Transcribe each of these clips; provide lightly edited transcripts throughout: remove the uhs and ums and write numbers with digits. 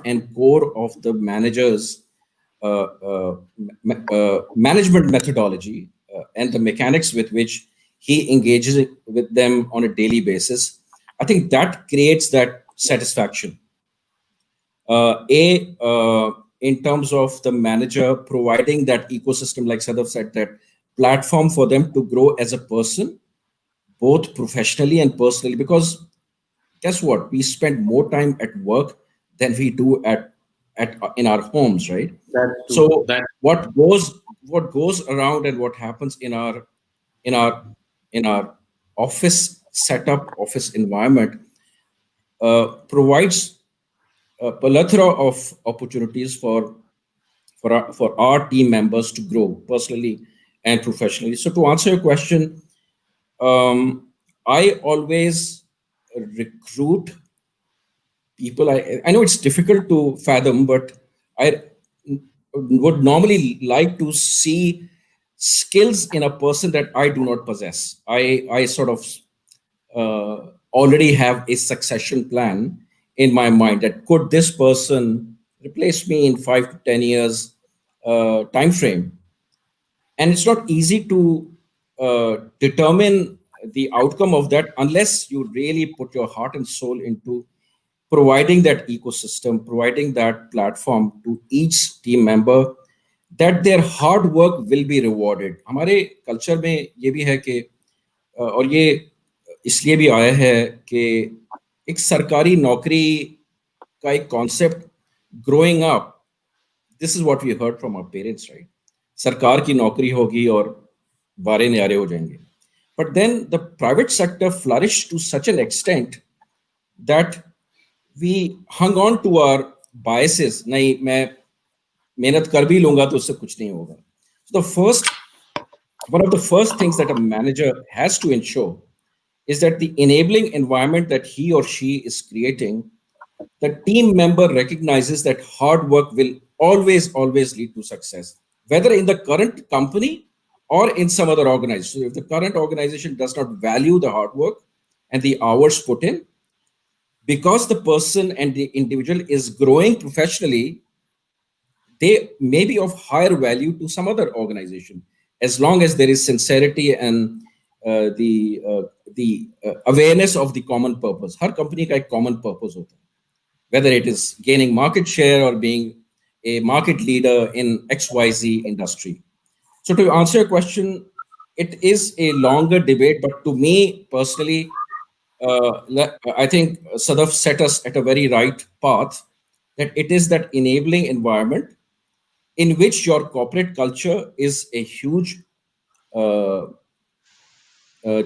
and core of the manager's management methodology and the mechanics with which he engages with them on a daily basis, I think that creates that satisfaction. In terms of the manager providing that ecosystem, like Sadaf said, that platform for them to grow as a person, both professionally and personally, because guess what? We spend more time at work than we do at in our homes, right? That's true. So what goes around and what happens in our in our office setup, office environment, provides a plethora of opportunities for our team members to grow personally and professionally. So to answer your question, I always recruit people. I know it's difficult to fathom, but I would normally like to see skills in a person that I do not possess. I sort of already have a succession plan in my mind that could this person replace me in 5 to 10 years time frame. And it's not easy to determine the outcome of that unless you really put your heart and soul into providing that ecosystem, providing that platform to each team member, that their hard work will be rewarded. हमारे culture में ये भी है कि और ये इसलिए भी आया है कि एक सरकारी नौकरी का एक concept growing up, this is what we heard from our parents, right? सरकार की नौकरी होगी और बारे न्यारे हो जाएंगे. But then the private sector flourished to such an extent that we hung on to our biases. नहीं, मैं मेहनत कर भी लूंगा तो उससे कुछ नहीं होगा. So one of the first things that a manager has to ensure is that the enabling environment that he or she is creating, the team member recognizes that hard work will always lead to success, whether in the current company or in some other organization. So if the current organization does not value the hard work and the hours put in, because the person and the individual is growing professionally, they may be of higher value to some other organization, as long as there is sincerity and the awareness of the common purpose. Her company का एक common purpose होता है, whether it is gaining market share or being a market leader in XYZ industry. So to answer your question, it is a longer debate, but to me personally, I think Sadaf set us at a very right path, that it is that enabling environment in which your corporate culture is a huge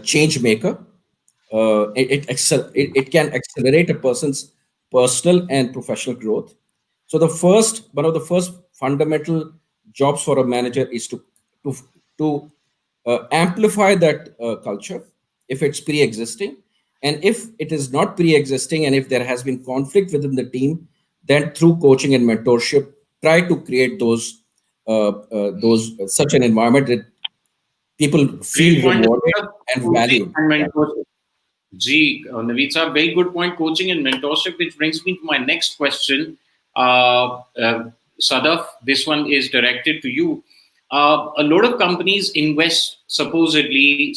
change maker. It can accelerate a person's personal and professional growth. So one of the first fundamental jobs for a manager is to amplify that culture if it's pre-existing, and if it is not pre-existing, and if there has been conflict within the team, then through coaching and mentorship, try to create those such an environment that people feel rewarded and valued. Gee, Naveed sir, very good point. Coaching and mentorship, which brings me to my next question. Sadaf, this one is directed to you. A lot of companies invest, supposedly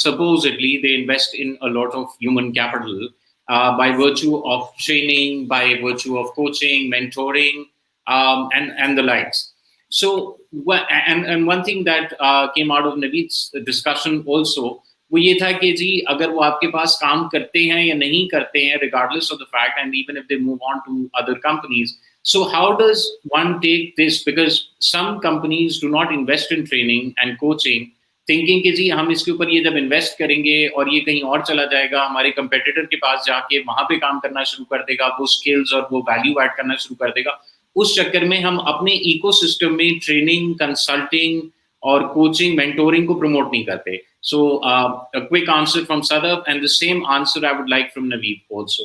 they invest in a lot of human capital by virtue of training, by virtue of coaching, mentoring, and the likes. So, and one thing that came out of Naveed's discussion also, वो ये था कि जी अगर वो आपके पास काम करते हैं या नहीं करते हैं, regardless of the fact, and even if they move on to other companies. So how does one take this? Because some companies do not invest in training and coaching, thinking कि जी हम इसके ऊपर ये जब invest करेंगे और ये कहीं और चला जाएगा, हमारे competitor के पास जाके वहाँ पे काम करना शुरू कर देगा, वो skills और वो value add करना शुरू कर देगा. उस चक्कर में हम अपने ecosystem में training, consulting और coaching, mentoring को promote नहीं करते. So a quick answer from Sadaf, and the same answer I would like from Naveed also.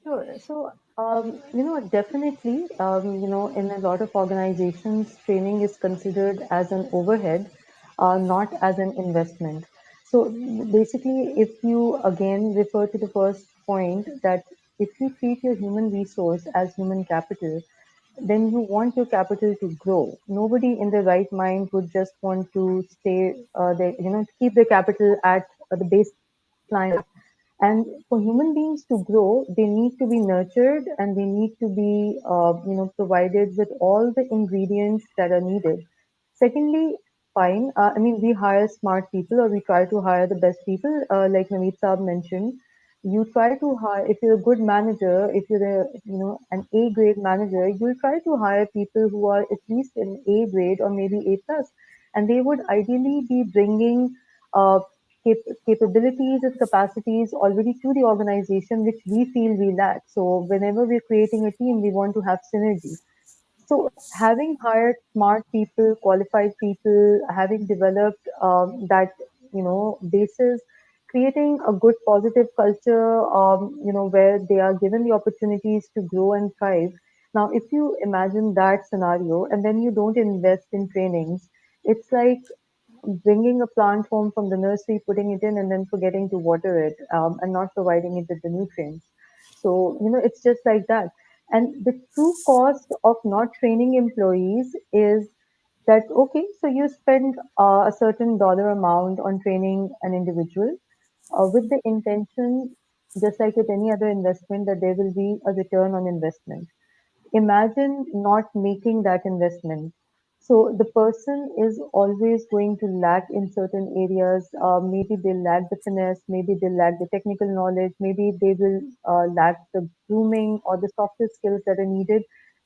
Sure. So, definitely, in a lot of organizations, training is considered as an overhead, not as an investment. So basically, if you again refer to the first point, that if you treat your human resource as human capital, then you want your capital to grow. Nobody in their right mind would just want to stay, keep their capital at the baseline. And for human beings to grow, they need to be nurtured and they need to be, provided with all the ingredients that are needed. Secondly, fine. I mean, we hire smart people or we try to hire the best people, like Naveed Saab mentioned. You try to hire, if you're a good manager, if you're an A grade manager, you'll try to hire people who are at least an A grade or maybe A plus, and they would ideally be bringing uh, capabilities and capacities already to the organization, which we feel we lack. So whenever we're creating a team, we want to have synergy. So having hired smart people, qualified people, having developed that basis, creating a good positive culture, where they are given the opportunities to grow and thrive. Now, if you imagine that scenario and then you don't invest in trainings, it's like bringing a plant home from the nursery, putting it in, and then forgetting to water it, and not providing it with the nutrients. So, it's just like that. And the true cost of not training employees is that, okay, so you spend a certain dollar amount on training an individual with the intention, just like with any other investment, that there will be a return on investment. Imagine not making that investment. So the person is always going to lack in certain areas. Maybe they lack the finesse, maybe they lack the technical knowledge, maybe they will lack the grooming or the softer skills that are needed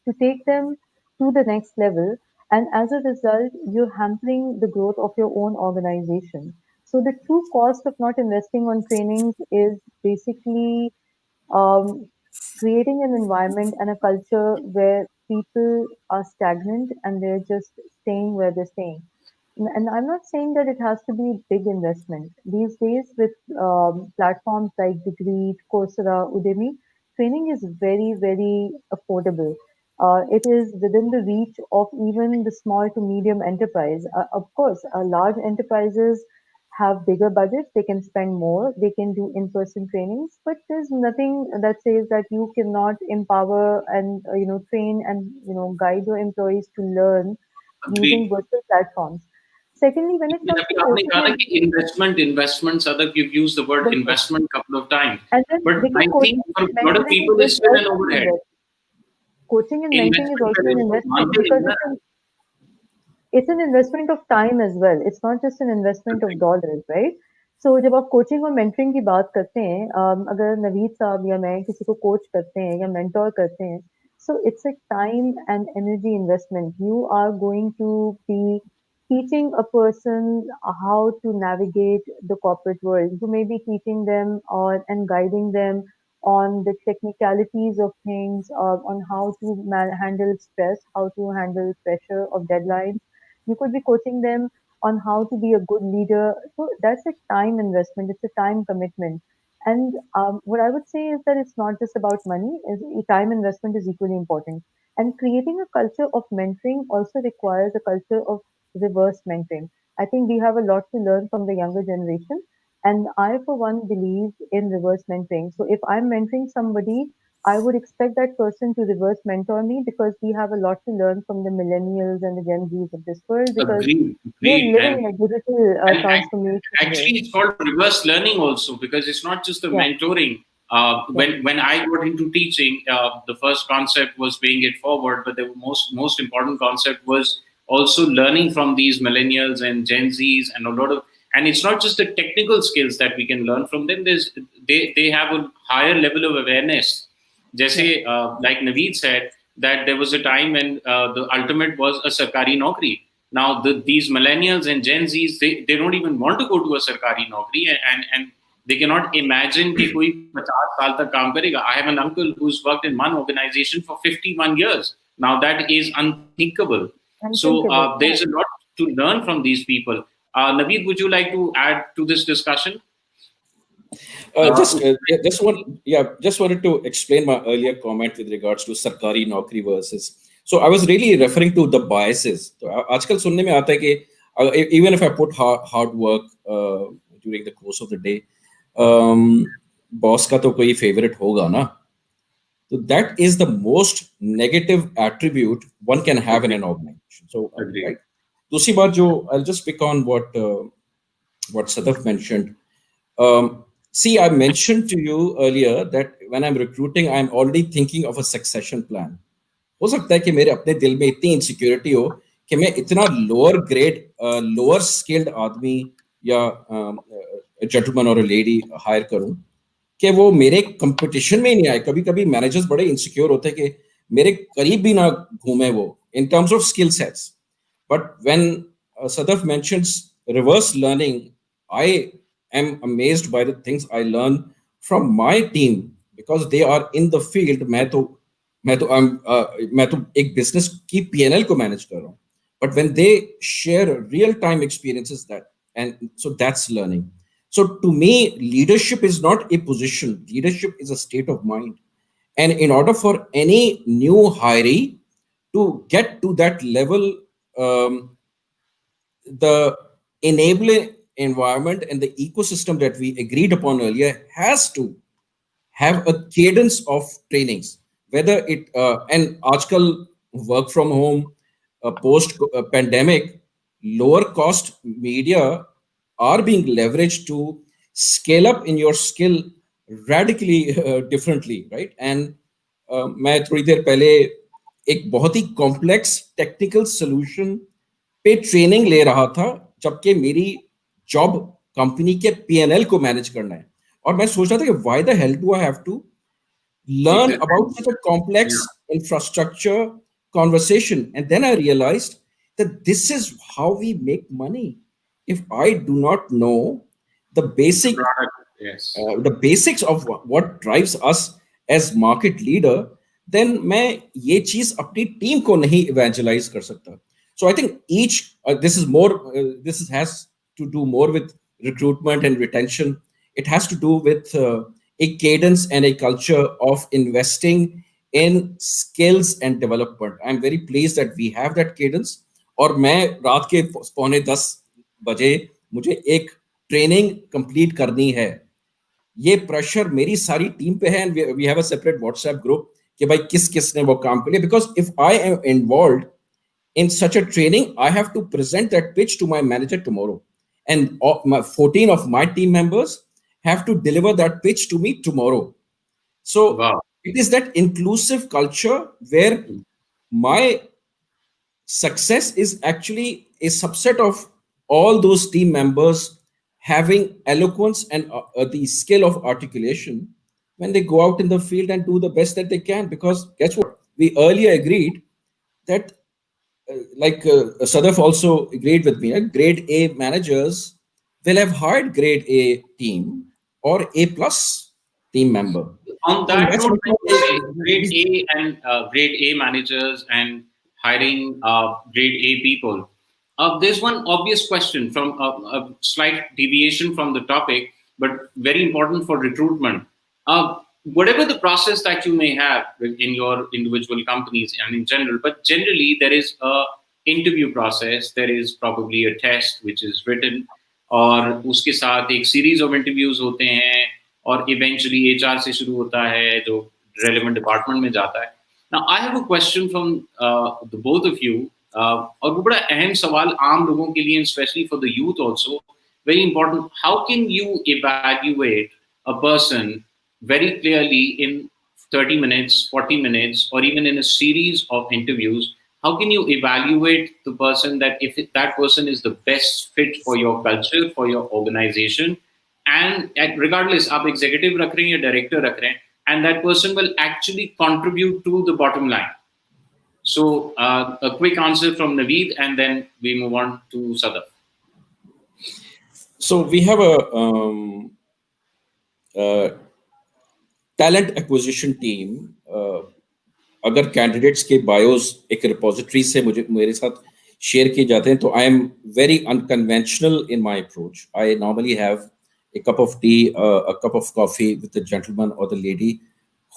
to take them to the next level. And as a result, you're hampering the growth of your own organization. So the true cost of not investing on trainings is basically um, creating an environment and a culture where people are stagnant and they're just staying where they're staying. And I'm not saying that it has to be big investment. These days, with platforms like Degree, Coursera, Udemy, training is very, very affordable. It is within the reach of even the small to medium enterprise. Of course, large enterprises have bigger budgets, they can spend more, they can do in-person trainings, but there's nothing that says that you cannot empower and train and guide your employees to learn using Agreed. virtual platforms. Secondly, when it लेकिन comes अभी to आपने coaching कहा ना and कि investment, Sadaf, you've used the word business, investment a couple of times, and then but because I think coaching for and a lot of mentoring people is it's still an also an overhead. investment. Coaching and mentoring is Investment also an करें तो investment मानते because नहीं ना. it's an investment of time as well. It's not just an investment of dollars, right? So जब आप coaching और mentoring की बात करते हैं, अगर नवीद साहब या मैं किसी को कोच करते हैं या मेंटोर करते हैं, so it's a time and energy investment. You are going to be teaching a person how to navigate the corporate world. You may be teaching them or and guiding them on the technicalities of things, on how to handle stress, how to handle pressure of deadlines. You could be coaching them on how to be a good leader. So that's a time investment. It's a time commitment. And what I would say is that it's not just about money. Time investment is equally important. And creating a culture of mentoring also requires a culture of reverse mentoring. I think we have a lot to learn from the younger generation. And I, for one, believe in reverse mentoring. So if I'm mentoring somebody, I would expect that person to reverse mentor me because we have a lot to learn from the millennials and the Gen Zs of this world because Agreed, we're agreed. living in a digital And transformation actually, world. it's called reverse learning also because it's not just the Yeah, mentoring. yeah, When I got into teaching, the first concept was paying it forward, but the most important concept was also learning from these millennials and Gen Zs and a lot of. And it's not just the technical skills that we can learn from them. They have a higher level of awareness. yeah. जैसे like Naveed said that there was a time when the ultimate was a sarkari naukri. Now these millennials and Gen Zs they don't even want to go to a sarkari naukri and they cannot imagine कि कोई 50 साल तक काम करेगा. I have an uncle who's worked in one organization for 51 years. Now that is unthinkable. So Unthinkable. there's a lot to learn from these people. Naveed, would you like to add to this discussion? Just wanted to explain my earlier comment with regards to sarkari naukri versus. So I was really referring to the biases. तो आजकल सुनने में आता है कि even if I put hard work during the course of the day, boss का तो कोई favorite होगा ना. So that is the most negative attribute one can have in Agreed. an organization. So, Agreed. right. दूसरी बात जो I'll just pick on what Sadaf mentioned. See, I mentioned to you earlier that when I'm recruiting, I'm already thinking of a succession plan. हो सकता है कि मेरे अपने दिल में इतनी इनसिक्योरिटी हो कि मैं इतना लोअर ग्रेड लोअर स्किल्ड आदमी या जेंटलमैन और लेडी हायर करूं कि वो मेरे कंपटीशन में ही नहीं आए. कभी कभी मैनेजर्स बड़े इनसिक्योर होते हैं कि मेरे करीब भी ना घूमे वो in terms of skill sets. But when Sadaf mentions reverse learning, I am amazed by the things I learn from my team because they are in the field. मैं तो एक बिजनेस की पीएनएल को मैनेज कर रहा हूँ. But when they share real time experiences so that's learning. So to me, leadership is not a position. Leadership is a state of mind. And in order for any new hiree to get to that level, um, the enabling environment and the ecosystem that we agreed upon earlier has to have a cadence of trainings, whether it and आजकल work from home, post pandemic, lower cost media are being leveraged to scale up in your skill radically differently, right? And मैं थोड़ी देर पहले एक बहुत ही complex technical solution पे training ले रहा था जबकि मेरी जॉब कंपनी के पीएनएल को मैनेज करना है. और मैं सोच रहा था कि why the hell do I have to learn about such a complex Yeah. infrastructure conversation? And then I realized that this is how we make money. If I do not know the The basic product. Yes. the basics of what drives us as market leader, then मैं ये चीज अपनी team को नहीं evangelize कर सकता. So I think each this is more has to do more with recruitment and retention. It has to do with a cadence and a culture of investing in skills and development. I'm very pleased that we have that cadence. और मैं रात के 9:45 मुझे एक training complete करनी है. ये pressure मेरी सारी टीम पे है. And we have a separate WhatsApp group कि भाई किस किस ने वो काम कर लिया. Because if I am involve in such a training, I have to present that pitch to my manager tomorrow. And 14 of my team members have to deliver that pitch to me tomorrow. So Wow. it is that inclusive culture where my success is actually a subset of all those team members having eloquence and the skill of articulation when they go out in the field and do the best that they can. Because guess what? We earlier agreed that Sadaf also agreed with me, grade A managers will have hired grade A team or A plus team member. On So that let's note, look when you say grade at A and grade A managers and hiring grade A people, there's one obvious question from a slight deviation from the topic, but very important for recruitment. Whatever the process that you may have in your individual companies and in general, but generally there is a interview process. There is probably a test which is written, और उसके साथ एक series of interviews होते हैं, और eventually HR से शुरू होता है जो relevant department में जाता है. Now I have a question from the both of you, और वो बड़ा अहम सवाल आम लोगों के लिए, especially for the youth also, very important. How can you evaluate a person very clearly in 30 minutes, 40 minutes, or even in a series of interviews? How can you evaluate the person that if that person is the best fit for your culture, for your organization, and regardless आप executive रख रहे हैं या director रख रहे हैं, and that person will actually contribute to the bottom line? So a quick answer from Naveed, and then we move on to Sadaf. So we have a talent acquisition team. अगर candidates के BIOS एक repository से मेरे साथ share किए जाते हैं तो I am very unconventional in my approach. I normally have a cup of tea, a cup of coffee with the gentleman or the lady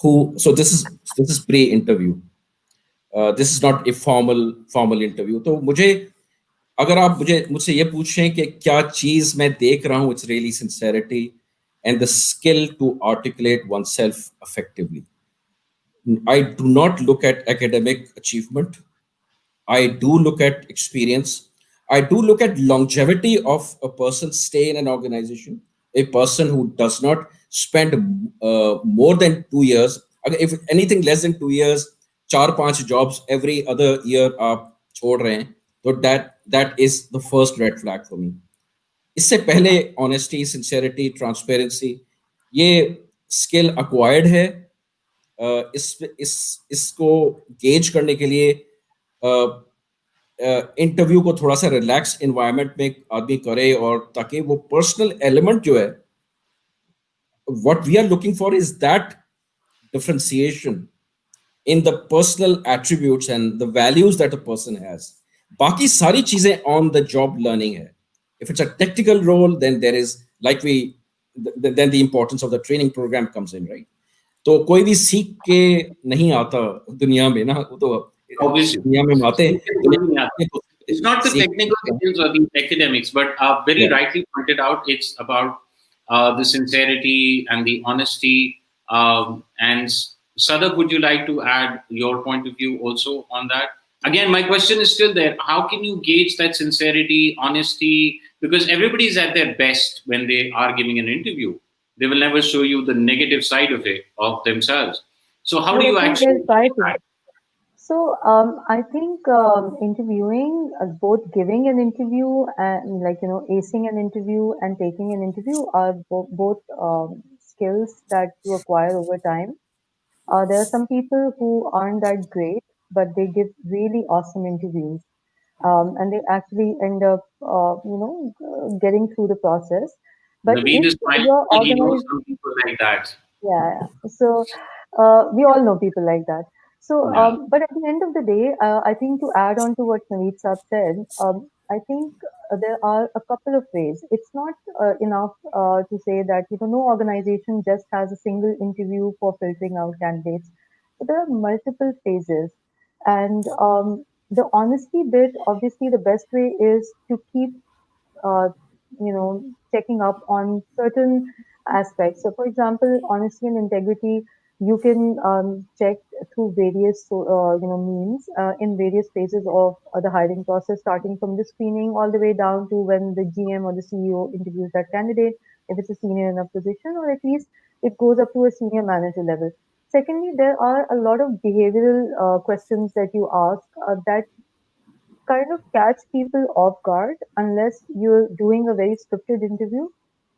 who. So this is pre-interview. This is not a formal interview. तो मुझे अगर आप मुझसे ये पूछें कि क्या चीज मैं देख रहा हूँ, it's really sincerity and the skill to articulate oneself effectively. I do not look at academic achievement. I do look at experience. I do look at longevity of a person's stay in an organization. A person who does not spend more than 2 years, if anything less than 2 years, चार पांच jobs every other year आप छोड़ रहे हैं, तो that is the first red flag for me. इससे पहले honesty, sincerity, transparency, ये skill acquired है. इसको गेज करने के लिए इंटरव्यू को थोड़ा सा रिलैक्स एनवायरनमेंट में आदमी करे, और ताकि वो पर्सनल एलिमेंट जो है, what we are looking for is that differentiation in the personal attributes and the values that a person has. बाकी सारी चीजें ऑन द जॉब लर्निंग है. If it's a technical role, then there is like we then the importance of the training programme comes in, right? तो कोई भी सीख के नहीं आता दुनिया में ना, वो तो Obviously. दुनिया में आते हैं, It's not the technical skills or the academics, but very Yeah. rightly pointed out, it's about the sincerity and the honesty. And Sadaf, would you like to add your point of view also on that? Again, my question is still there. How can you gauge that sincerity, honesty? Because everybody is at their best when they are giving an interview. They will never show you the negative side of it, of themselves. So how do But I you think they'll actually try do to. that? So I think interviewing, both giving an interview and like acing an interview and taking an interview are both skills that you acquire over time. There are some people who aren't that great, but they give really awesome interviews, and they actually end up getting through the process. But Naveed if is smiling. you're He knows organized, some people like that. yeah, yeah. So we all know people like that. So, Yeah. but at the end of the day, I think to add on to what Naveed Saab said, I think there are a couple of ways. It's not enough to say that no organization just has a single interview for filtering out candidates. But there are multiple phases, and the honesty bit. Obviously, the best way is to keep uh, checking up on certain aspects. So, for example, honesty and integrity, you can check through various, means in various phases of the hiring process, starting from the screening all the way down to when the GM or the CEO interviews that candidate, if it's a senior enough position, or at least it goes up to a senior manager level. Secondly, there are a lot of behavioral questions that you ask that kind of catch people off guard unless you're doing a very scripted interview.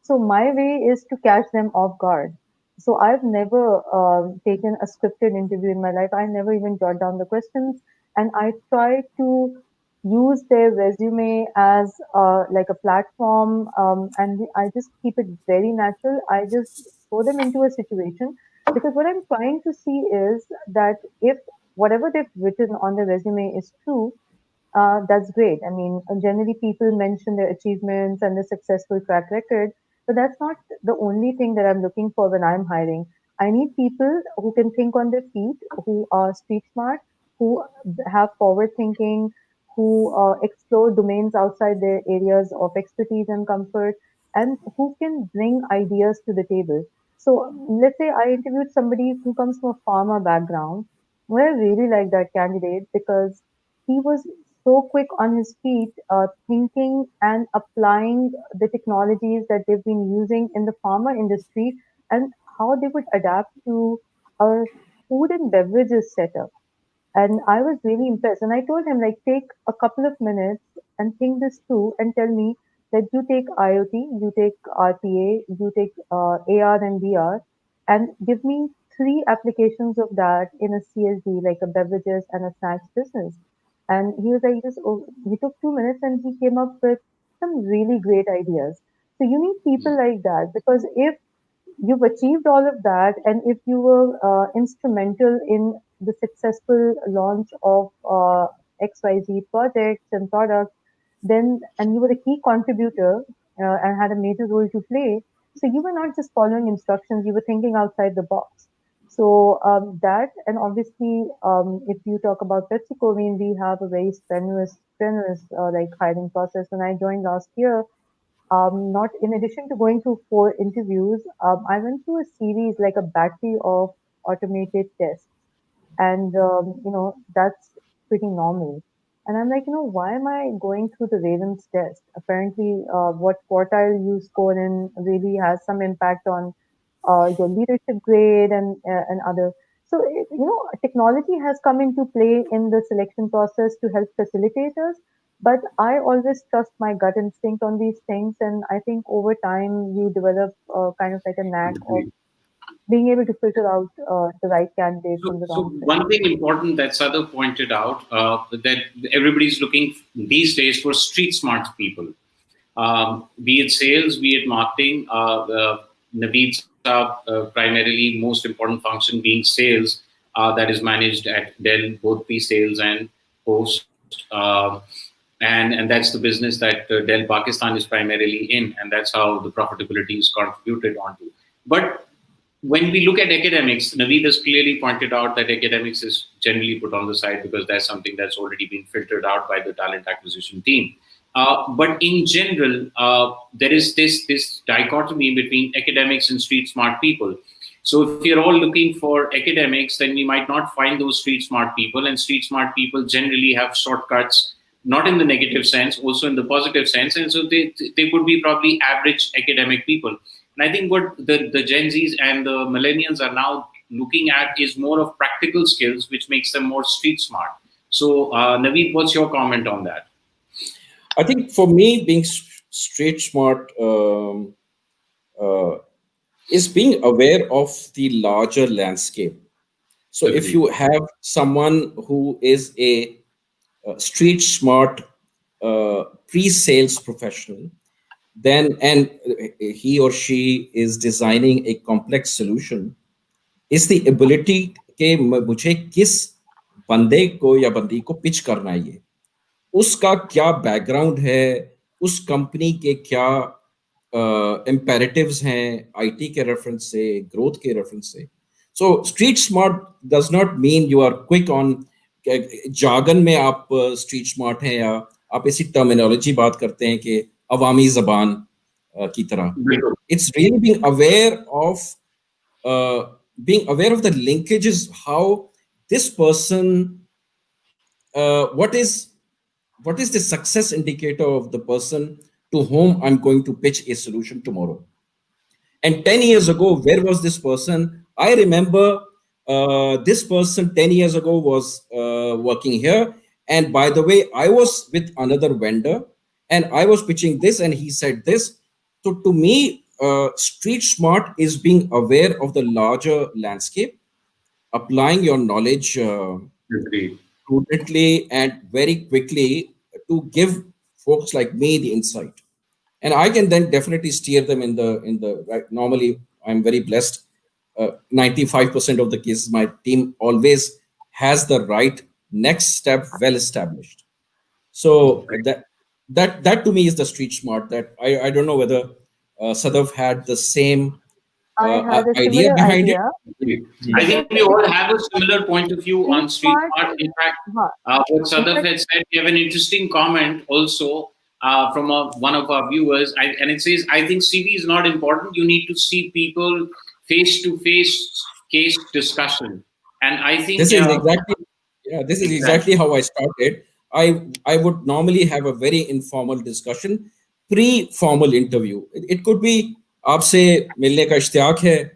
So my way is to catch them off guard. So I've never taken a scripted interview in my life. I never even jot down the questions, and I try to use their resume as like a platform, and I just keep it very natural. I just throw them into a situation because what I'm trying to see is that if whatever they've written on the resume is true, that's great. I mean, generally people mention their achievements and the successful track record, but that's not the only thing that I'm looking for when I'm hiring. I need people who can think on their feet, who are street smart, who have forward thinking, who explore domains outside their areas of expertise and comfort, and who can bring ideas to the table. So let's say I interviewed somebody who comes from a pharma background. Well, I really like that candidate because he was so quick on his feet, thinking and applying the technologies that they've been using in the pharma industry and how they would adapt to a food and beverages setup. And I was really impressed. And I told him, like, take a couple of minutes and think this through and tell me that you take IoT, you take RPA, you take AR and VR, and give me three applications of that in a CSD, like a beverages and a snacks business. And he was like, just, oh, he took 2 minutes and he came up with some really great ideas. So you need people like that because if you've achieved all of that, and if you were instrumental in the successful launch of XYZ projects and products, then and you were a key contributor and had a major role to play. So you were not just following instructions; you were thinking outside the box. So that, and obviously, if you talk about PepsiCo, I mean, we have a very strenuous like hiring process. When I joined last year, not in addition to going through four interviews, I went through a series like a battery of automated tests. and that's pretty normal. And I'm like, why am I going through the Ravens test? Apparently, what quartile you score in really has some impact on your leadership grade and other. So technology has come into play in the selection process to help facilitate us. But I always trust my gut instinct on these things, and I think over time you develop kind of like a knack of being able to filter out the right candidate from the So wrong fit. one thing important that Sadaf pointed out, that everybody's looking these days for street smart people, be it sales, be it marketing. Naveed's primarily most important function being sales, that is managed at Dell, both pre-sales and post. And that's the business that Dell Pakistan is primarily in, and that's how the profitability is contributed onto. But when we look at academics, Naveed has clearly pointed out that academics is generally put on the side because that's something that's already been filtered out by the talent acquisition team. But in general, there is this dichotomy between academics and street smart people. So if you're all looking for academics, then we might not find those street smart people. And street smart people generally have shortcuts, not in the negative sense, also in the positive sense. And so they would be probably average academic people. And I think what the Gen Zs and the millennials are now looking at is more of practical skills, which makes them more street smart. So, Naveed, what's your comment on that? I think for me, being street smart is being aware of the larger landscape. So if Agreed. you have someone who is a street smart pre-sales professional, then and he or she is designing a complex solution, is the ability के मुझे किस बंदे को या बंदी को pitch करना है, ये उसका क्या बैकग्राउंड है, उस कंपनी के क्या इम्पेरेटिव्स हैं आईटी के रेफरेंस से, ग्रोथ के रेफरेंस से. So street smart does not mean you are quick on जागन में आप स्ट्रीट स्मार्ट हैं या आप ऐसी टर्मिनोलॉजी बात करते हैं कि अवामी जबान की तरह. It's really being aware of the linkages, how this person, what is the success indicator of the person to whom I'm going to pitch a solution tomorrow. And 10 years ago, where was this person? I remember this person 10 years ago was working here, and by the way, I was with another vendor and I was pitching this and he said this. So to me, street smart is being aware of the larger landscape, applying your knowledge Agreed. prudently and very quickly to give folks like me the insight. And I can then definitely steer them in the right. Normally, I'm very blessed. 95% of the cases, my team always has the right next step well established. So that to me is the street smart. That I don't know whether Sadaf had the same I had a idea similar behind it. idea. I think we all have a similar point of view on street Smart, smart. In fact, huh, what in Sadaf fact, had said, we have an interesting comment also from one of our viewers, and it says, "I think CV is not important. You need to see people face to face case discussion." And I think This is exactly, yeah, this is exactly how I started. I would normally have a very informal discussion, pre-formal interview. It could be आपसे मिलने का इश्तियाक है.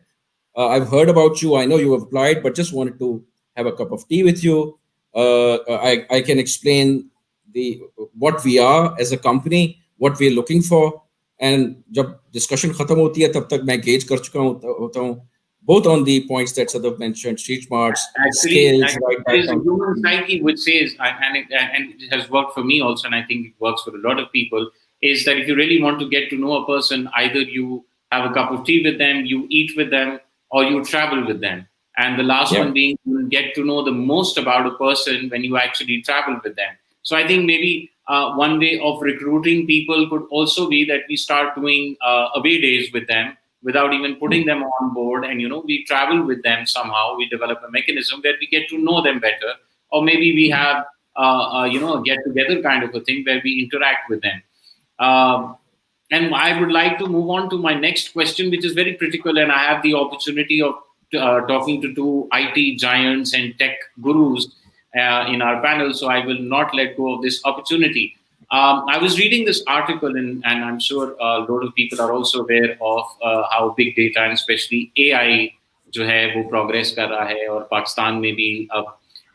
I've heard about you. I know you have applied, but just wanted to have a cup of tea with you. I can explain the what we are as a company, what we are looking for. And जब discussion खत्म होती है, तब तक मैं gauge कर चुका होता हूँ, both on the points that Sadaf mentioned, street smarts, skills, right there is a background. human psyche which says, and it has worked for me also, and I think it works for a lot of people, is that if you really want to get to know a person, either you have a cup of tea with them, you eat with them, or you travel with them. And the last Yeah. one being, you will get to know the most about a person when you actually travel with them. So I think maybe one way of recruiting people could also be that we start doing away days with them without even putting them on board, and we travel with them somehow. We develop a mechanism where we get to know them better, or maybe we have a get together kind of a thing where we interact with them. And I would like to move on to my next question, which is very critical, and I have the opportunity of talking to two IT giants and tech gurus in our panel, so I will not let go of this opportunity. I was reading this article, and I'm sure a lot of people are also aware of how big data and especially AI जो है वो progress कर रहा है और पाकिस्तान में भी अब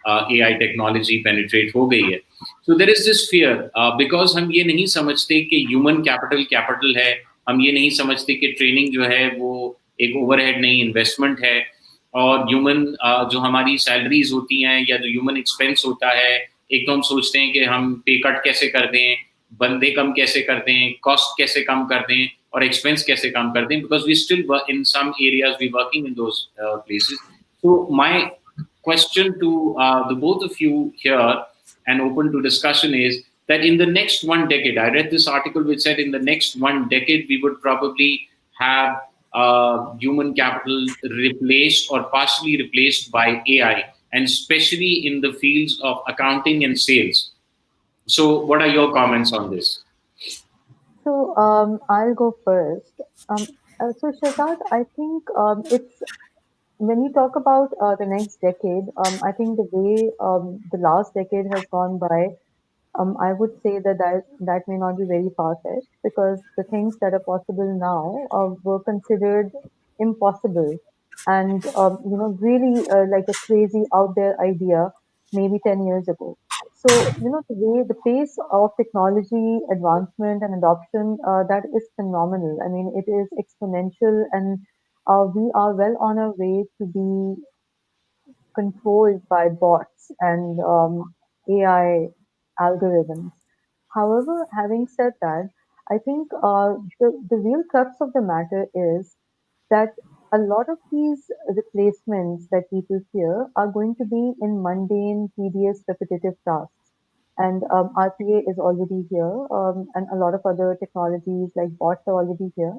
AI टेक्नोलॉजी पेनिट्रेट हो गई है. So there is this fear because हम ये नहीं समझते कि ह्यूमन कैपिटल कैपिटल है, हम ये नहीं समझते कि ट्रेनिंग जो है वो एक ओवरहेड नहीं इन्वेस्टमेंट है, और ह्यूमन जो हमारी सैलरीज होती हैं या जो ह्यूमन एक्सपेंस होता है, एक तो हम सोचते हैं कि हम पे कट कैसे कर दें, बंदे कम कैसे कर दें, कॉस्ट कैसे कम कर दें और एक्सपेंस कैसे कम कर दें, because we still in some areas we working in those places. So my question to the both of you here and open to discussion is that in the next 1 decade, I read this article which said in the next 1 decade, we would probably have human capital replaced or partially replaced by AI, and especially in the fields of accounting and sales. So, what are your comments on this? So I'll go first. So Shazad, I think it's when you talk about the next decade, I think the way the last decade has gone by, I would say that may not be very far-fetched because the things that are possible now were considered impossible and really like a crazy out there idea maybe 10 years ago. So the way the pace of technology advancement and adoption that is phenomenal. I mean it is exponential and we are well on our way to be controlled by bots and AI algorithms. However, having said that, I think the real crux of the matter is that a lot of these replacements that people fear are going to be in mundane, tedious, repetitive tasks. And RPA is already here, and a lot of other technologies like bots are already here.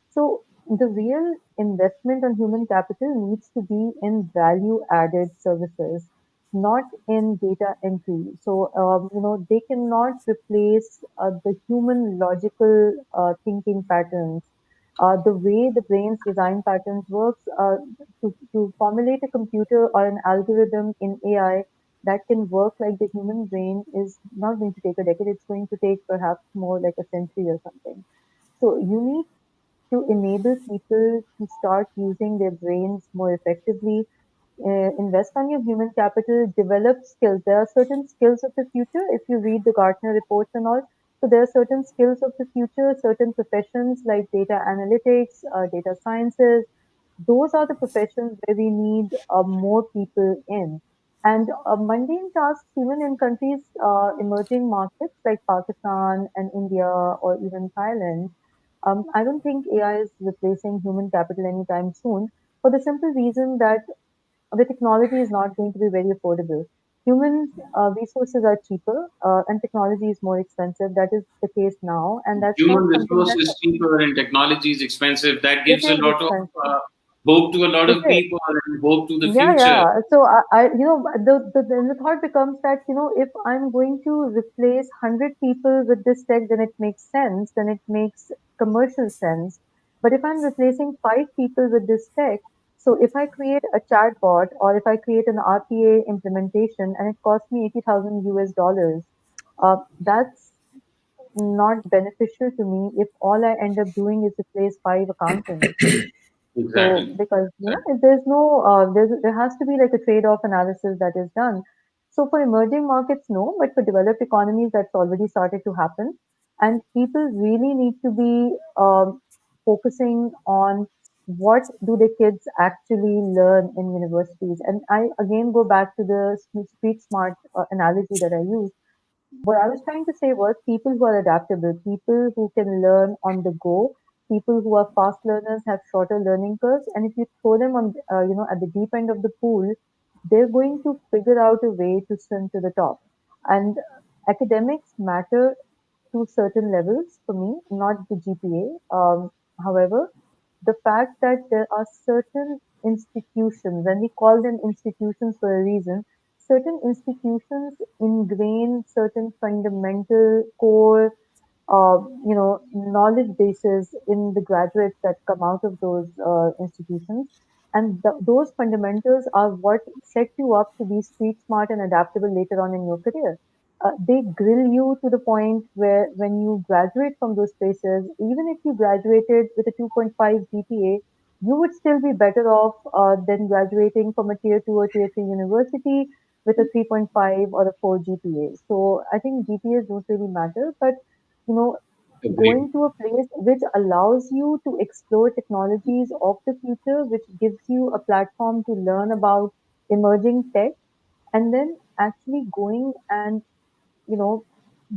So the real investment on human capital needs to be in value added services, not in data entry. So they cannot replace the human logical thinking patterns. The way the brain's design patterns works to formulate a computer or an algorithm in AI that can work like the human brain is not going to take a decade. It's going to take perhaps more like a century or something. So you need to enable people to start using their brains more effectively, invest on your human capital, develop skills. There are certain skills of the future. If you read the Gartner reports and all, so there are certain skills of the future, certain professions like data analytics, data sciences. Those are the professions where we need more people in. And mundane tasks, even in countries, emerging markets like Pakistan and India or even Thailand, I don't think AI is replacing human capital anytime soon for the simple reason that the technology is not going to be very affordable. Human resources are cheaper and technology is more expensive. That is the case now, and that's not Human something resource that is cheaper and technology is expensive. That it gives a is lot of expensive. hope to a lot It of is. people and hope to the Yeah, future. yeah. So then the thought becomes that if I'm going to replace 100 people with this tech, then it makes sense. Then it makes commercial sense. But if I'm replacing 5 people with this tech, so if I create a chatbot or if I create an RPA implementation and it costs me 80,000 US dollars, that's not beneficial to me if all I end up doing is replace 5 accountants. So Exactly. because if there's no there has to be like a trade-off analysis that is done. So for emerging markets, no, but for developed economies, that's already started to happen, and people really need to be focusing on what do the kids actually learn in universities. And I again go back to the street smart analogy that I used. What I was trying to say was people who are adaptable, people who can learn on the go, people who are fast learners have shorter learning curves, and if you throw them on, at the deep end of the pool, they're going to figure out a way to swim to the top. And academics matter to certain levels for me, not the GPA. However, the fact that there are certain institutions, and we call them institutions for a reason, certain institutions ingrain certain fundamental core, knowledge bases in the graduates that come out of those institutions. And those fundamentals are what set you up to be street smart and adaptable later on in your career. They grill you to the point where when you graduate from those places, even if you graduated with a 2.5 GPA, you would still be better off than graduating from a tier 2 or tier 3 university with a 3.5 or a 4 GPA. So I think GPAs don't really matter, but you know, Agreed. going to a place which allows you to explore technologies of the future, which gives you a platform to learn about emerging tech, and then actually going and you know,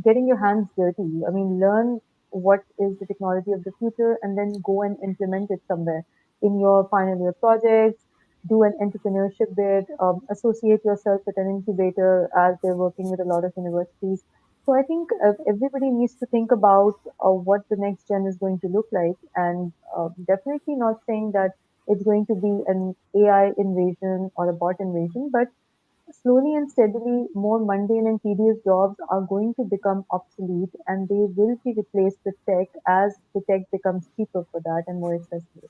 getting your hands dirty. I mean, learn what is the technology of the future and then go and implement it somewhere in your final year projects, do an entrepreneurship bit, associate yourself with an incubator as they're working with a lot of universities. So I think everybody needs to think about what the next gen is going to look like, and definitely not saying that it's going to be an AI invasion or a bot invasion, but slowly and steadily, more mundane and tedious jobs are going to become obsolete and they will be replaced with tech as the tech becomes cheaper for that and more accessible.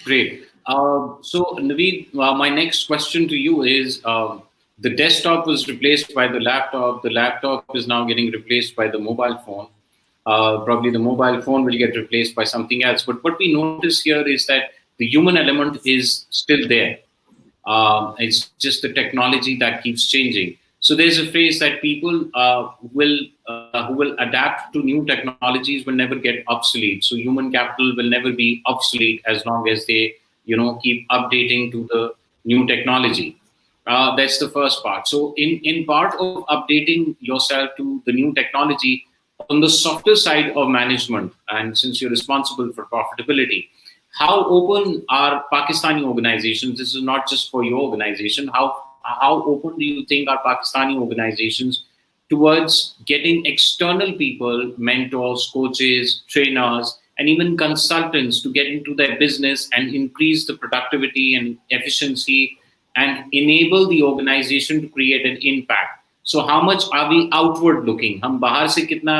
Great. So, Naveed, my next question to you is the desktop was replaced by the laptop. The laptop is now getting replaced by the mobile phone. Probably the mobile phone will get replaced by something else. But what we notice here is that the human element is still there. It's just the technology that keeps changing. So there's a phrase that people who will adapt to new technologies will never get obsolete. So human capital will never be obsolete as long as they keep updating to the new technology. That's the first part. So in part of updating yourself to the new technology, on the softer side of management, and since you're responsible for profitability, how open are Pakistani organizations? This is not just for your organization. How open do you think are Pakistani organizations towards getting external people, mentors, coaches, trainers, and even consultants to get into their business and increase the productivity and efficiency and enable the organization to create an impact? So how much are we outward looking? हम बाहर से कितना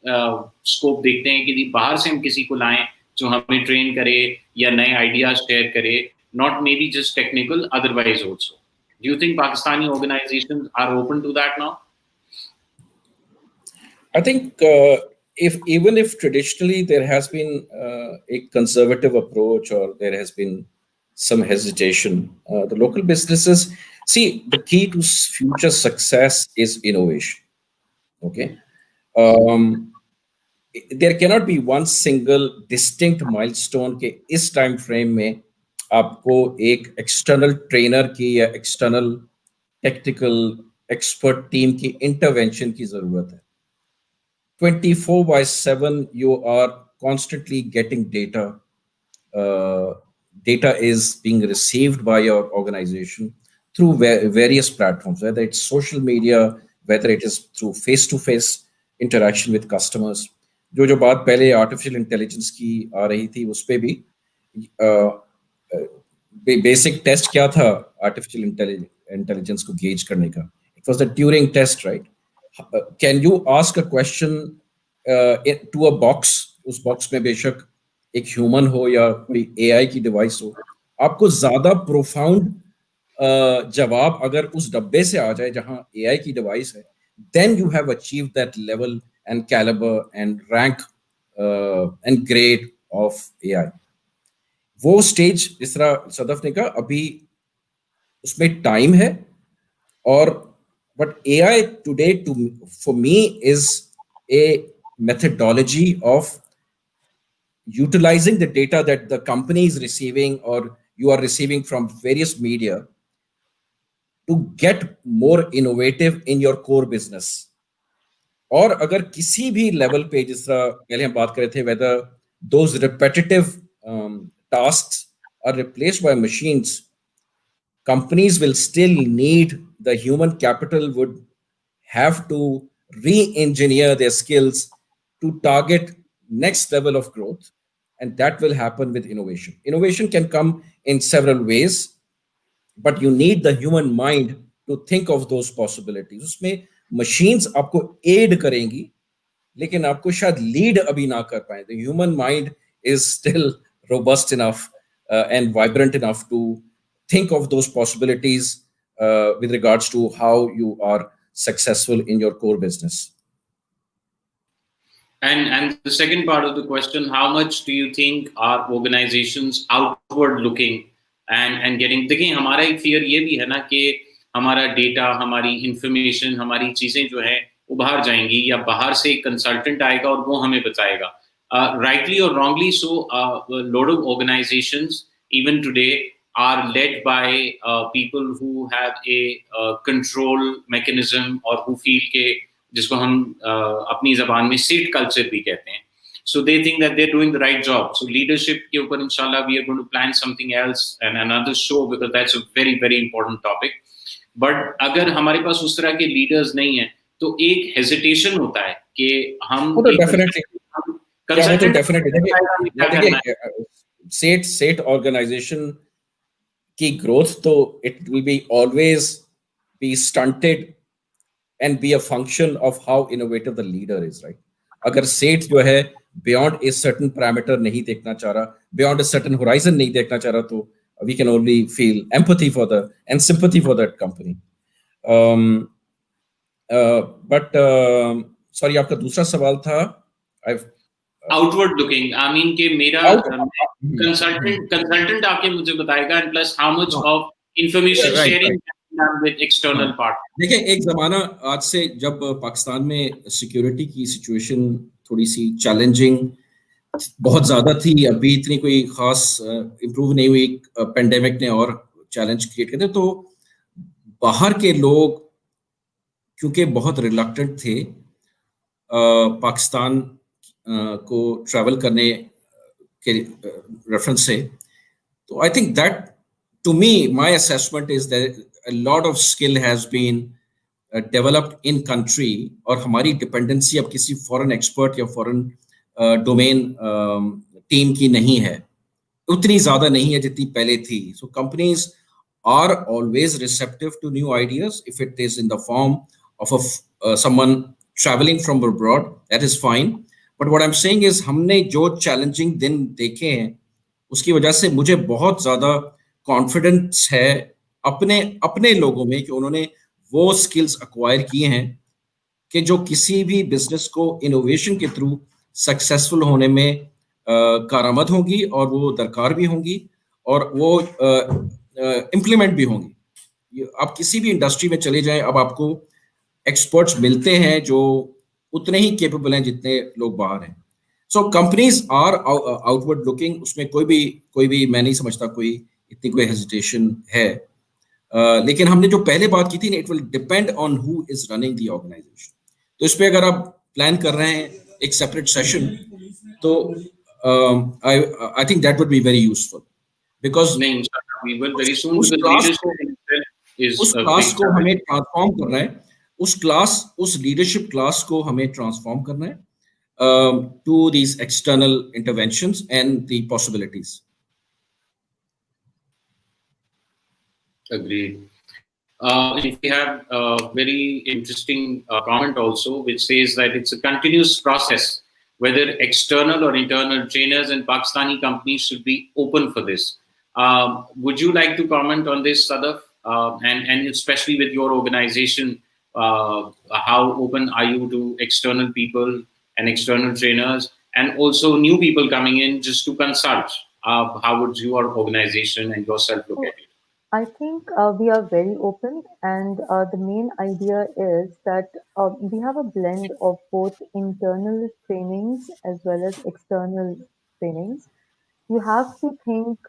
scope देखते हैं कि बाहर से हम किसी को लाएं जो हमें ट्रेन करे या नए आइडियाज शेयर करे, not maybe just technical, otherwise also. Do you think Pakistani organizations are open to that now? I think if traditionally there has been a conservative approach or there has been some hesitation, the local businesses see the key to future success is innovation. Okay, there cannot be one single distinct milestone के इस time frame में आपको एक external trainer की या external technical expert team की intervention की जरूरत है. 24/7 you are constantly getting data. Data is being received by your organization through various platforms, whether it's social media, whether it is through face-to-face interaction with customers. जो बात पहले artificial intelligence की आ रही थी उस पे भी बेसिक टेस्ट क्या था आर्टिफिशियल इंटेलिजेंस को गेज करने का? It was the Turing test, right? Can you ask a question to a box, उस बॉक्स में बेशक एक ह्यूमन हो या कोई एआई की डिवाइस हो, आपको ज्यादा प्रोफाउंड जवाब अगर उस डब्बे से आ जाए जहां एआई की डिवाइस है, then you have achieved that level and caliber and rank and grade of AI. वो स्टेज जिस तरह सदफ ने कहा अभी उसमें टाइम है, और but AI today for me is a methodology of utilizing the data that the company is receiving or you are receiving from various media to get more innovative in your core business. और अगर किसी भी level पे, जिस तरह पहले हम बात कर रहे थे, whether those repetitive tasks are replaced by machines, companies will still need the human capital, would have to re-engineer their skills to target next level of growth, and that will happen with innovation. Innovation can come in several ways, but you need the human mind to think of those possibilities. उसमें machines आपको aid करेंगी, लेकिन आपको शायद lead अभी ना कर पाए. The human mind is still robust enough and vibrant enough to think of those possibilities with regards to how you are successful in your core business. And the second part of the question, how much do you think are organizations outward looking and getting, देखिए हमारा एक fear ये भी है ना कि हमारा data, हमारी information, हमारी चीजें जो है वो बाहर जाएंगी या बाहर से एक consultant आएगा और वो हमें बताएगा. Rightly or wrongly so, a lot of organizations even today are led by people who have a control mechanism or who feel के जिसको हम अपनी जबान में सीट कल्चर भी कहते हैं. So they think that they're doing the right job. So leadership के ऊपर इंशाल्लाह we are going to plan something else and another show because that's a very very important topic. But अगर हमारे पास उस तरह के leaders नहीं हैं तो एक hesitation होता है कि हम वो तो डेफिनेटली देखिए सेट ऑर्गेनाइजेशन की ग्रोथ तो it will be always be stunted and be a function of how innovative the leader is, right? अगर सेठ जो है beyond a certain parameter नहीं देखना चाह रहा, beyond a certain horizon नहीं देखना चाह रहा, तो we can only feel empathy for the and sympathy for that company. But sorry, आपका दूसरा सवाल था. I've outward looking. I mean कि मेरा consultant आके मुझे बताएगा and plus how much of information sharing with external partners. देखिए एक जमाना आज से जब पाकिस्तान में सिक्योरिटी की सिचुएशन थोड़ी सी चैलेंजिंग बहुत ज्यादा थी, अभी इतनी कोई खास इम्प्रूव नहीं हुई, पेंडेमिक ने और चैलेंज क्रिएट कर दिया, तो बाहर के लोग क्योंकि बहुत रिलक्टेंट थे पाकिस्तान को ट्रैवल करने के रेफरेंस से, तो I think that to me, my assessment is that a lot of skill has been developed in country और हमारी dependency अब किसी foreign expert या foreign domain team की नहीं है, उतनी ज़्यादा नहीं है जितनी पहले थी. So companies are always receptive to new ideas if it is in the form of someone traveling from abroad, that is fine. But what I'm saying is हमने जो challenging दिन देखे हैं उसकी वजह से मुझे बहुत ज़्यादा कॉन्फिडेंस है अपने लोगों में कि उन्होंने वो स्किल्स अक्वायर किए हैं कि जो किसी भी बिजनेस को इनोवेशन के थ्रू सक्सेसफुल होने में कारआमद होंगी और वो दरकार भी होंगी और वो इम्प्लीमेंट भी होंगी. आप किसी भी इंडस्ट्री में चले जाएं, अब आपको एक्सपर्ट्स मिलते हैं जो उतने ही केपेबल हैं जितने लोग बाहर हैं. So companies are outward looking, उसमें कोई भी मैं नहीं समझता कोई इतनी कोई हेजिटेशन है. लेकिन हमने जो पहले बात की थी, it will depend on who is running the organisation. तो इस पे अगर आप प्लान कर रहे हैं एक सेपरेट सेशन, तो I think that would be very useful because उस क्लास को हमें ट्रांसफॉर्म करना है, उस लीडरशिप क्लास को हमें ट्रांसफॉर्म करना है to these external interventions and the possibilities. Agreed. If we have a very interesting comment also, which says that it's a continuous process, whether external or internal trainers and Pakistani companies should be open for this. Would you like to comment on this, Sadaf? And especially with your organization, how open are you to external people and external trainers and also new people coming in just to consult? How would your organization and yourself look at it? I think we are very open, and the main idea is that we have a blend of both internal trainings as well as external trainings. You have to think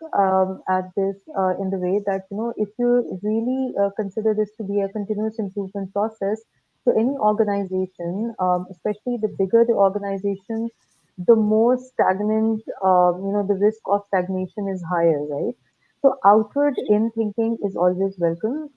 at this in the way that, if you really consider this to be a continuous improvement process, to any organization, especially the bigger the organization, the more stagnant, the risk of stagnation is higher, right? So outward in thinking is always welcome.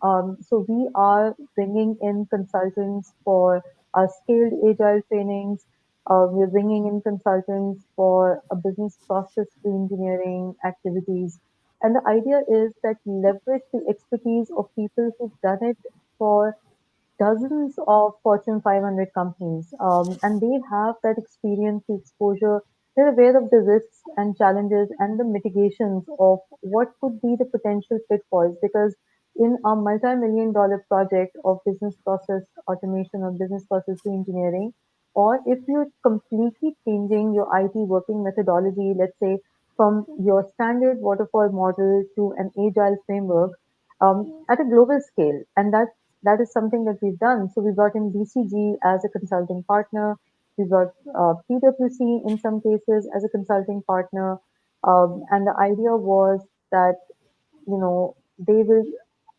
So we are bringing in consultants for our scaled agile trainings. We're bringing in consultants for a business process engineering activities. And the idea is that leverage the expertise of people who've done it for dozens of Fortune 500 companies, and they have that experience, the exposure they're aware of the risks and challenges and the mitigations of what could be the potential pitfalls. Because in a multi-million dollar project of business process automation or business process reengineering, or if you're completely changing your IT working methodology, let's say from your standard waterfall model to an agile framework at a global scale, and that is something that we've done. So we brought in BCG as a consulting partner. We brought PwC in some cases as a consulting partner, and the idea was that they will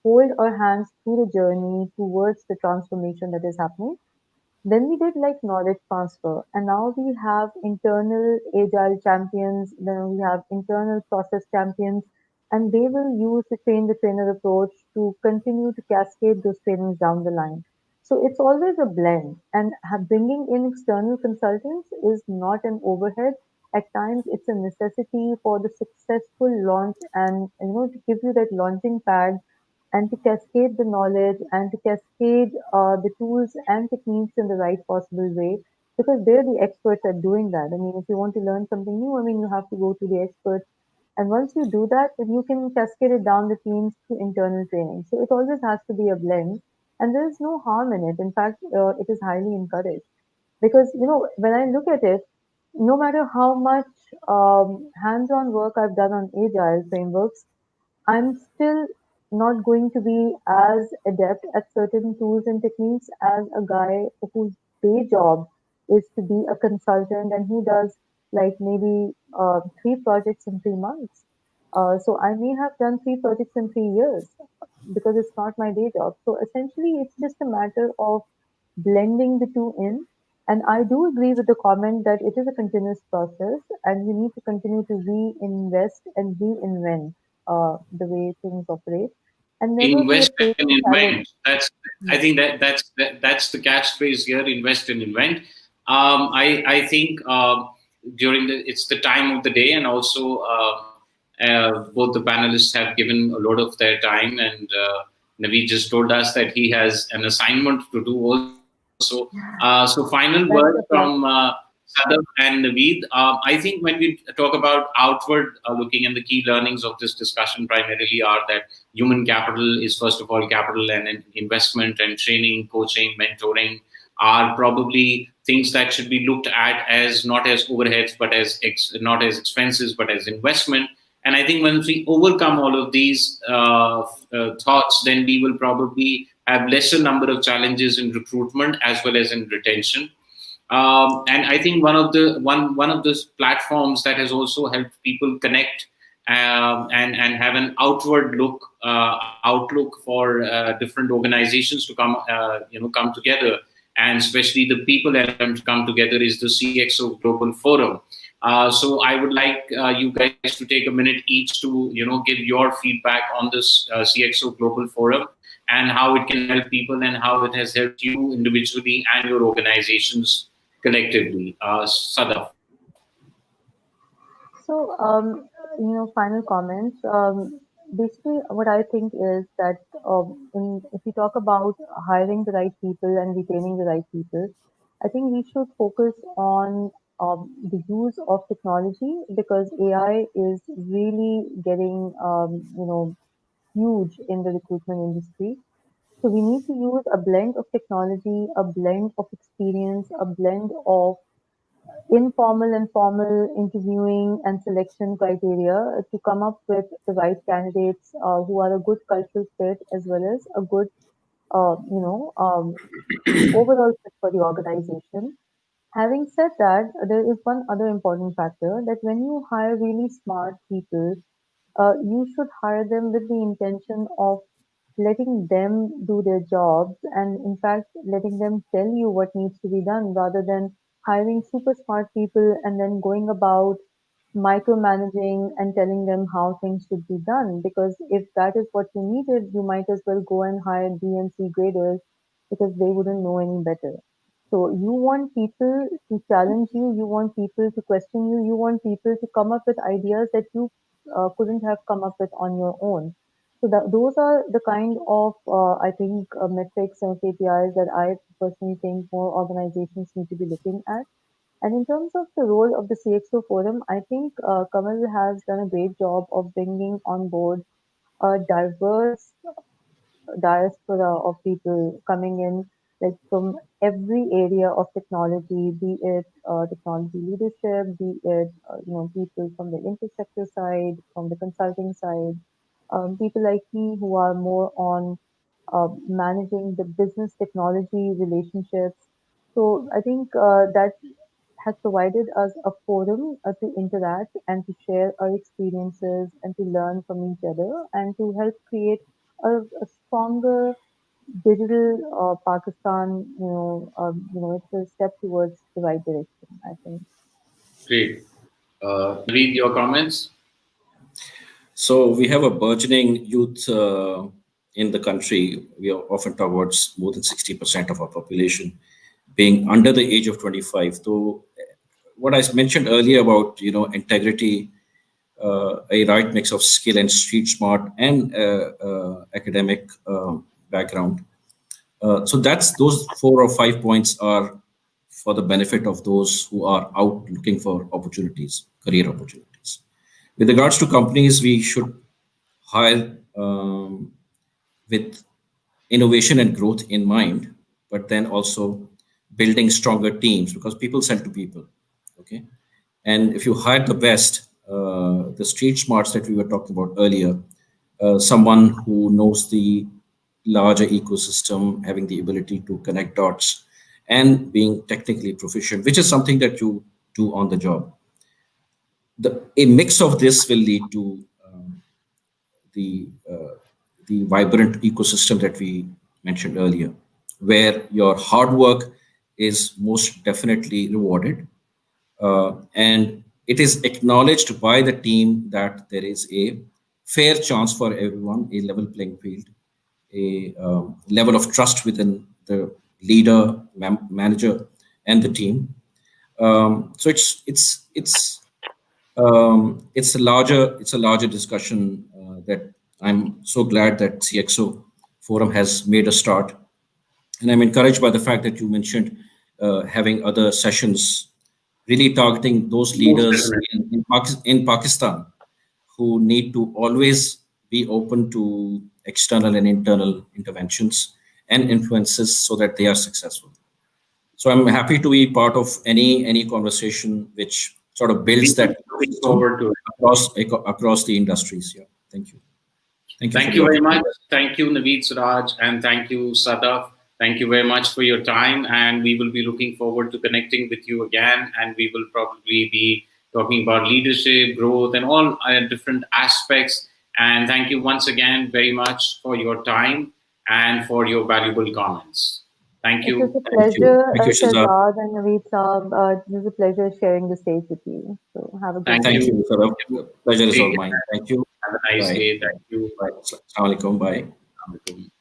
hold our hands through the journey towards the transformation that is happening. Then we did like knowledge transfer, and now we have internal agile champions, then we have internal process champions, and they will use the train the trainer approach to continue to cascade those trainings down the line. So it's always a blend, and bringing in external consultants is not an overhead. At times, it's a necessity for the successful launch, and to give you that launching pad and to cascade the knowledge and to cascade the tools and techniques in the right possible way, because they're the experts at doing that. I mean, if you want to learn something new, I mean, you have to go to the experts. And once you do that, then you can cascade it down the teams to internal training. So it always has to be a blend. And there is no harm in it. In fact, it is highly encouraged. Because, when I look at it, no matter how much hands on work I've done on agile frameworks, I'm still not going to be as adept at certain tools and techniques as a guy whose day job is to be a consultant and he does like maybe three projects in 3 months. So I may have done three projects in 3 years because it's not my day job. So essentially, it's just a matter of blending the two in. And I do agree with the comment that it is a continuous process and you need to continue to reinvest and reinvent the way things operate and never be Invest afraid and to challenge. invent. That's I think that's the catchphrase here. Invest and invent. I think during it's the time of the day, and also both the panelists have given a lot of their time, and Naveed just told us that he has an assignment to do also. So final word That's from the plus. Sadaf and Naveed. I think when we talk about outward looking, and the key learnings of this discussion primarily are that human capital is first of all capital, and investment and training, coaching, mentoring are probably things that should be looked at as not as overheads, but as not as expenses, but as investment. And I think once we overcome all of these thoughts, then we will probably have lesser number of challenges in recruitment as well as in retention. And I think one of those platforms that has also helped people connect and have an outlook for different organizations to come together, and especially the people element to come together, is the Cxo Global Forum. So I would like you guys to take a minute each to give your feedback on this Cxo Global Forum, and how it can help people and how it has helped you individually and your organizations collectively. Sadaf. So, final comments. Basically, what I think is that if we talk about hiring the right people and retaining the right people, I think we should focus on the use of technology because AI is really getting, huge in the recruitment industry. So we need to use a blend of technology, a blend of experience, a blend of informal and formal interviewing and selection criteria to come up with the right candidates who are a good cultural fit as well as a good, uh, you know, um, overall fit for the organization. Having said that, there is one other important factor that when you hire really smart people, you should hire them with the intention of letting them do their jobs and, in fact, letting them tell you what needs to be done rather than hiring super smart people and then going about micromanaging and telling them how things should be done. Because if that is what you needed, you might as well go and hire DMC graders because they wouldn't know any better. So you want people to challenge you, you want people to question you, you want people to come up with ideas that you couldn't have come up with on your own. So those are the kind of, I think, metrics and KPIs that I personally think more organizations need to be looking at. And in terms of the role of the CXO Forum, I think Kamal has done a great job of bringing on board a diverse diaspora of people coming in, like from every area of technology, be it technology leadership, be it people from the infrastructure side, from the consulting side, people like me who are more on managing the business technology relationships. So I think that has provided us a forum to interact and to share our experiences and to learn from each other and to help create a stronger digital Pakistan. It's a step towards the right direction, I think. Great. Read your comments. So we have a burgeoning youth in the country. We are often talk about more than 60% of our population being under the age of 25. So what I mentioned earlier about integrity, a right mix of skill and street smart and academic background. So that's those 4 or 5 points are for the benefit of those who are out looking for opportunities, career opportunities. With regards to companies, we should hire with innovation and growth in mind, but then also building stronger teams because people sell to people. Okay. And if you hire the best, the street smarts that we were talking about earlier, someone who knows the larger ecosystem, having the ability to connect dots, and being technically proficient, which is something that you do on the job. A mix of this will lead to the the vibrant ecosystem that we mentioned earlier, where your hard work is most definitely rewarded, and it is acknowledged by the team that there is a fair chance for everyone, a level playing field, a level of trust within the leader, manager, and the team. So it's a larger discussion that I'm so glad that CXO Forum has made a start, and I'm encouraged by the fact that you mentioned having other sessions really targeting those Most leaders definitely. in Pakistan who need to always be open to external and internal interventions and influences so that they are successful. So I'm happy to be part of any conversation which sort of builds We that looking ecosystem forward to it. across the industries. Yeah, thank you. Thank you for Thank the you very opportunity. much. Thank you, Naveed, Siraj, and thank you, Sadaf. Thank you very much for your time. And we will be looking forward to connecting with you again. And we will probably be talking about leadership, growth, and all different aspects. And thank you once again very much for your time and for your valuable comments. Thank It was you. a Thank you. pleasure, Thank you, Shazad. Shahzad and Naveed Saab. It was a pleasure sharing the stage with you. So have a good Thank day. Thank you. you, Sarab. Thank you. Pleasure is Take all mine. care. Thank you. Have a nice Bye. day. Thank you. Bye. Assalamu alaikum. Bye. Assalamualaikum.